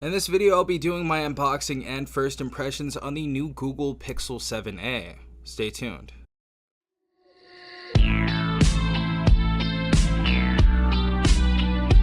In this video, I'll be doing my unboxing and first impressions on the new Google Pixel 7a. Stay tuned.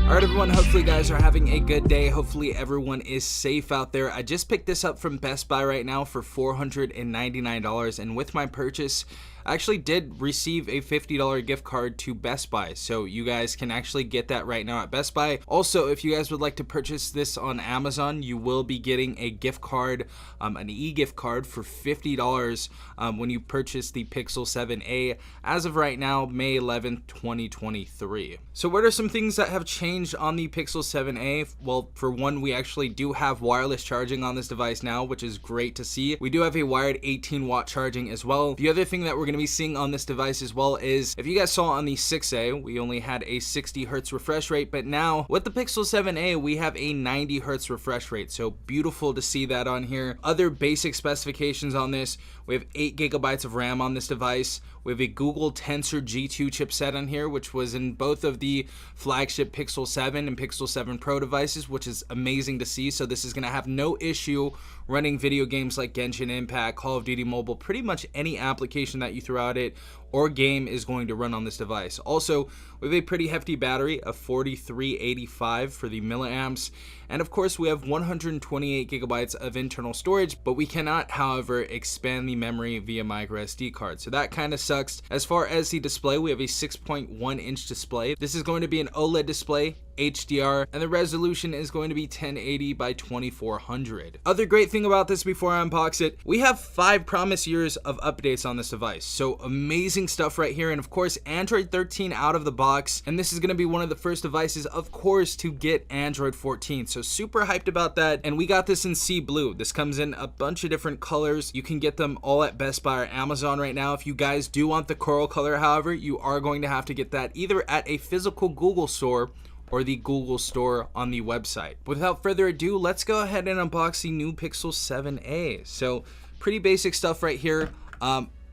Alright everyone, hopefully you guys are having a good day. Hopefully everyone is safe out there. I just picked this up from Best Buy right now for $499, and with my purchase, I actually did receive a $50 gift card to Best Buy, so you guys can actually get that right now at Best Buy. Also, if you guys would like to purchase this on Amazon, you will be getting a gift card, an e-gift card for $50 when you purchase the Pixel 7a as of right now, May 11th, 2023. So what are some things that have changed on the Pixel 7a? Well, for one, we actually do have wireless charging on this device now, which is great to see. We do have a wired 18-watt charging as well. The other thing that we're going to be seeing on this device as well is, if you guys saw on the 6a, we only had a 60 hertz refresh rate, but now with the Pixel 7a, we have a 90 hertz refresh rate. So beautiful to see that on here. Other basic specifications on this: we have 8 gigabytes of RAM on this device. We have a Google Tensor G2 chipset on here, which was in both of the flagship Pixel 7 and Pixel 7 Pro devices, which is amazing to see. So this is going to have no issue running video games like Genshin Impact, Call of Duty Mobile. Pretty much any application that you throw at it or game is going to run on this device. Also, we have a pretty hefty battery of 4385 for the milliamps, and of course we have 128 gigabytes of internal storage, but we cannot, however, expand the memory via micro SD card, so that kind of sucks. As far as the display, we have a 6.1 inch display. This is going to be an OLED display, HDR, and the resolution is going to be 1080 by 2400. Other great thing about this before I unbox it, we have 5 promised years of updates on this device, so amazing stuff right here. And of course, Android 13 out of the box, and this is going to be one of the first devices, of course, to get Android 14, so super hyped about that. And we got this in Sea Blue. This comes in a bunch of different colors. You can get them all at Best Buy or Amazon right now. If you guys do want the coral color, however, you are going to have to get that either at a physical Google store or the Google store on the website. Without further ado, let's go ahead and unbox the new Pixel 7a. So pretty basic stuff right here.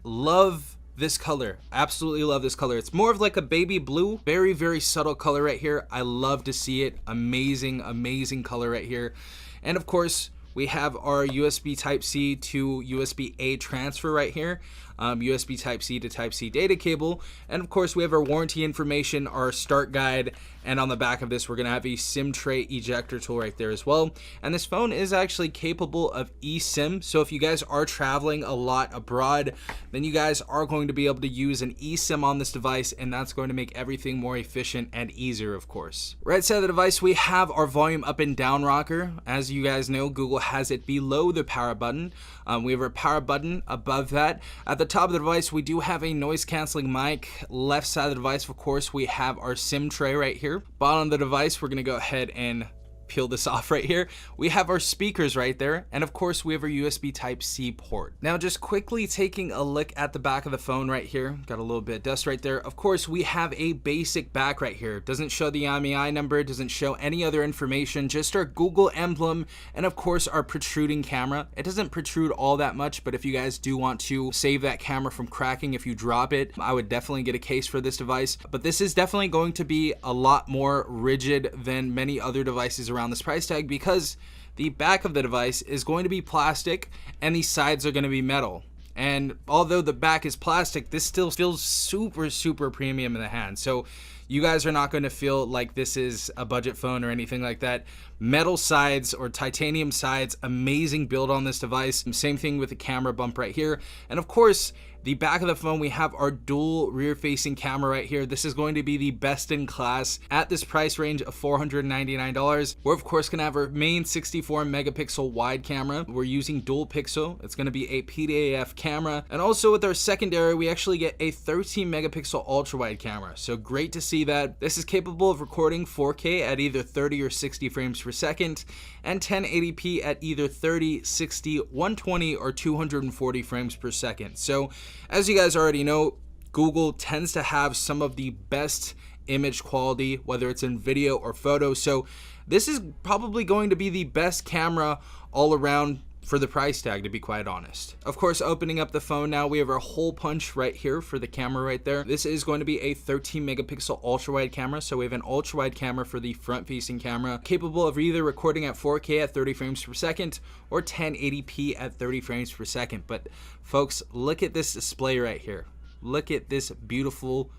Love this color, absolutely love this color. It's more of like a baby blue, very subtle color right here. I love to see it. Amazing color right here. And of course, we have our USB Type-C to USB-A transfer right here, USB Type-C to Type-C data cable, and of course we have our warranty information, our start guide, and on the back of this we're going to have a SIM tray ejector tool right there as well. And this phone is actually capable of eSIM, so if you guys are traveling a lot abroad, then you guys are going to be able to use an eSIM on this device, and that's going to make everything more efficient and easier, of course. Right side of the device, we have our volume up and down rocker. As you guys know, Google has it below the power button. We have our power button above that. At the top of the device, we do have a noise canceling mic. Left side of the device, of course, we have our SIM tray right here. Bottom of the device, we're gonna go ahead and peel this off right here. We have our speakers right there, and of course we have our USB Type-C port. Now just quickly taking a look at the back of the phone right here, got a little bit of dust right there. Of course we have a basic back right here. It doesn't show the IMEI number, it doesn't show any other information, just our Google emblem, and of course our protruding camera. It doesn't protrude all that much, but if you guys do want to save that camera from cracking if you drop it, I would definitely get a case for this device. But this is definitely going to be a lot more rigid than many other devices around this price tag, because the back of the device is going to be plastic and the sides are going to be metal. And although the back is plastic, this still feels super premium in the hand. So you guys are not going to feel like this is a budget phone or anything like that. Metal sides or titanium sides, amazing build on this device. Same thing with the camera bump right here. And of course, the back of the phone, we have our dual rear-facing camera right here. This is going to be the best in class at this price range of $499. We're of course gonna have our main 64 megapixel wide camera. We're using dual pixel. It's gonna be a PDAF camera. And also with our secondary, we actually get a 13 megapixel ultra wide camera. So great to see that. This is capable of recording 4K at either 30 or 60 frames per second, and 1080p at either 30, 60, 120, or 240 frames per second. So as you guys already know, Google tends to have some of the best image quality, whether it's in video or photo. So this is probably going to be the best camera all around for the price tag, to be quite honest. Of course, opening up the phone now, we have our hole punch right here for the camera right there. This is going to be a 13 megapixel ultra wide camera. So we have an ultra wide camera for the front facing camera, capable of either recording at 4K at 30 frames per second or 1080p at 30 frames per second. But folks, look at this display right here. Look at this beautiful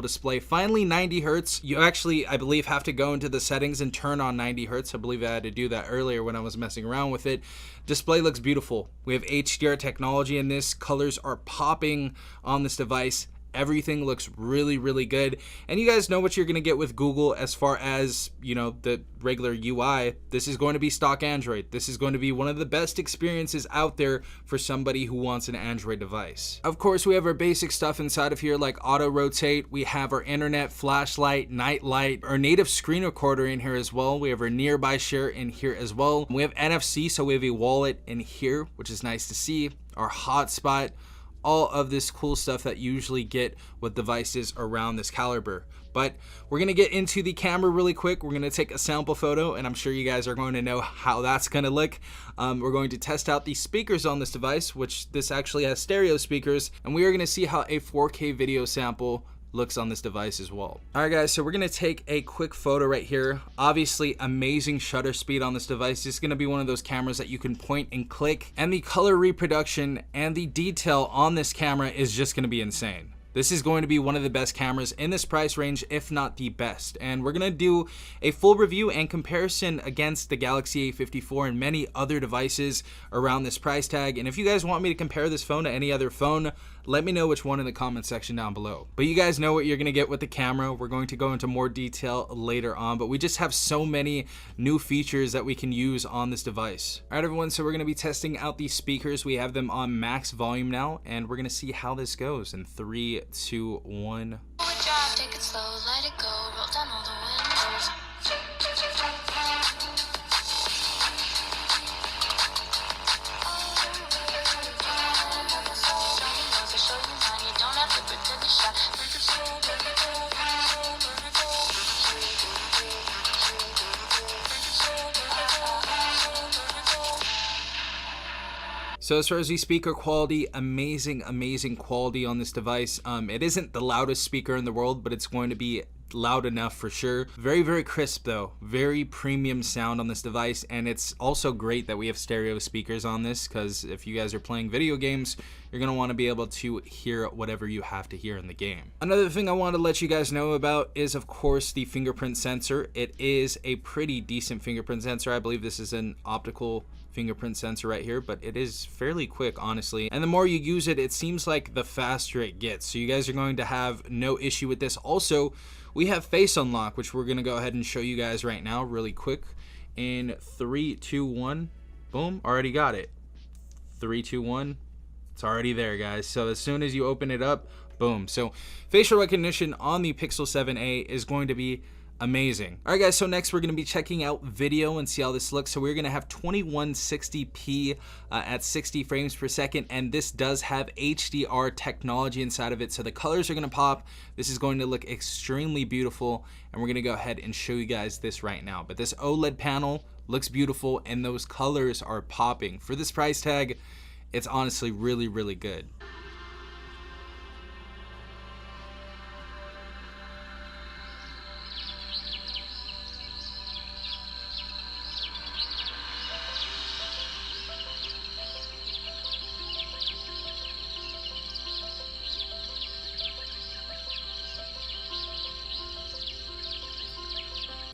display. Finally 90 hertz. You actually, I believe, have to go into the settings and turn on 90 hertz. I believe I had to do that earlier when I was messing around with it. Display looks beautiful. We have HDR technology in this. Colors are popping on this device. Everything looks really good, and you guys know what you're going to get with Google as far as, you know, the regular UI. This is going to be stock Android. This is going to be one of the best experiences out there for somebody who wants an Android device. Of course, we have our basic stuff inside of here like auto rotate. We have our internet, flashlight, night light, our native screen recorder in here as well. We have our nearby share in here as well. We have NFC, so we have a wallet in here, which is nice to see. Our hotspot, all of this cool stuff that you usually get with devices around this caliber. But we're gonna get into the camera really quick. We're gonna take a sample photo, and I'm sure you guys are going to know how that's gonna look. We're going to test out the speakers on this device, which this actually has stereo speakers, and we are gonna see how a 4K video sample looks on this device as well. All right guys, so we're gonna take a quick photo right here. Obviously amazing shutter speed on this device. It's gonna be one of those cameras that you can point and click, and the color reproduction and the detail on this camera is just gonna be insane. This is going to be one of the best cameras in this price range, if not the best. And we're gonna do a full review and comparison against the Galaxy A54 and many other devices around this price tag. And if you guys want me to compare this phone to any other phone, let me know which one in the comment section down below. But you guys know what you're gonna get with the camera. We're going to go into more detail later on, but we just have so many new features that we can use on this device. All right, everyone, so we're gonna be testing out these speakers. We have them on max volume now, and we're gonna see how this goes in 3, 2, 1. Take it slow, let it go, roll down all the windows. So as far as the speaker quality, amazing quality on this device. It isn't the loudest speaker in the world, but it's going to be loud enough for sure. Very crisp though, very premium sound on this device. And it's also great that we have stereo speakers on this, because if you guys are playing video games, you're gonna want to be able to hear whatever you have to hear in the game. Another thing I want to let you guys know about is, of course, the fingerprint sensor. It is a pretty decent fingerprint sensor. I believe this is an optical fingerprint sensor right here, but it is fairly quick, honestly. And the more you use it, it seems like the faster it gets. So you guys are going to have no issue with this. Also, we have face unlock, which we're gonna go ahead and show you guys right now really quick. In 3, 2, 1, boom, already got it. 3, 2, 1, it's already there, guys. So as soon as you open it up, boom. So facial recognition on the Pixel 7a is going to be amazing. All right guys, so next we're going to be checking out video and see how this looks. So we're going to have 2160p at 60 frames per second, and this does have HDR technology inside of it, so the colors are going to pop. This is going to look extremely beautiful, and we're going to go ahead and show you guys this right now. But this OLED panel looks beautiful, and those colors are popping. For this price tag, it's honestly really good.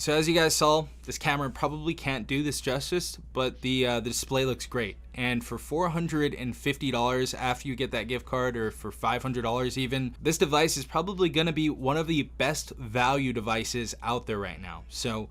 So as you guys saw, this camera probably can't do this justice, but the display looks great. And for $450 after you get that gift card, or for $500 even, this device is probably gonna be one of the best value devices out there right now. So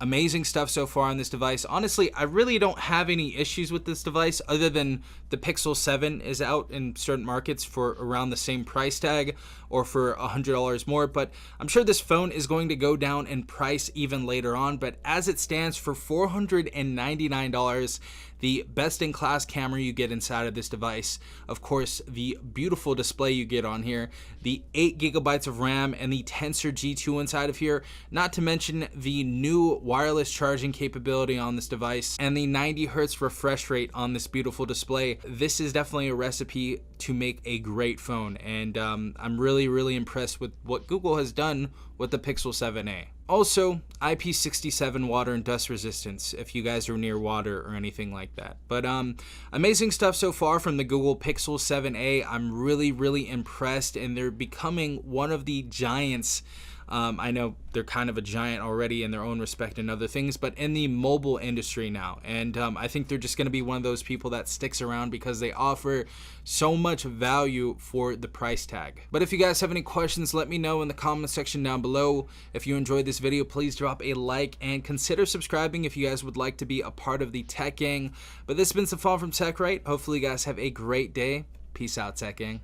amazing stuff so far on this device. Honestly, I really don't have any issues with this device, other than the Pixel 7 is out in certain markets for around the same price tag, or for $100 more, but I'm sure this phone is going to go down in price even later on. But as it stands, for $499, the best-in-class camera you get inside of this device, of course, the beautiful display you get on here, the 8 GB of RAM, and the Tensor G2 inside of here, not to mention the new wireless charging capability on this device, and the 90 hertz refresh rate on this beautiful display, this is definitely a recipe to make a great phone. And I'm really impressed with what Google has done with the Pixel 7a. Also, IP67 water and dust resistance if you guys are near water or anything like that. But amazing stuff so far from the Google Pixel 7a. I'm really impressed, and they're becoming one of the giants. I know they're kind of a giant already in their own respect and other things, but in the mobile industry now. And I think they're just going to be one of those people that sticks around because they offer so much value for the price tag. But if you guys have any questions, let me know in the comment section down below. If you enjoyed this video, please drop a like and consider subscribing if you guys would like to be a part of the tech gang. But this has been Safan from TechRight. Hopefully you guys have a great day. Peace out, tech gang.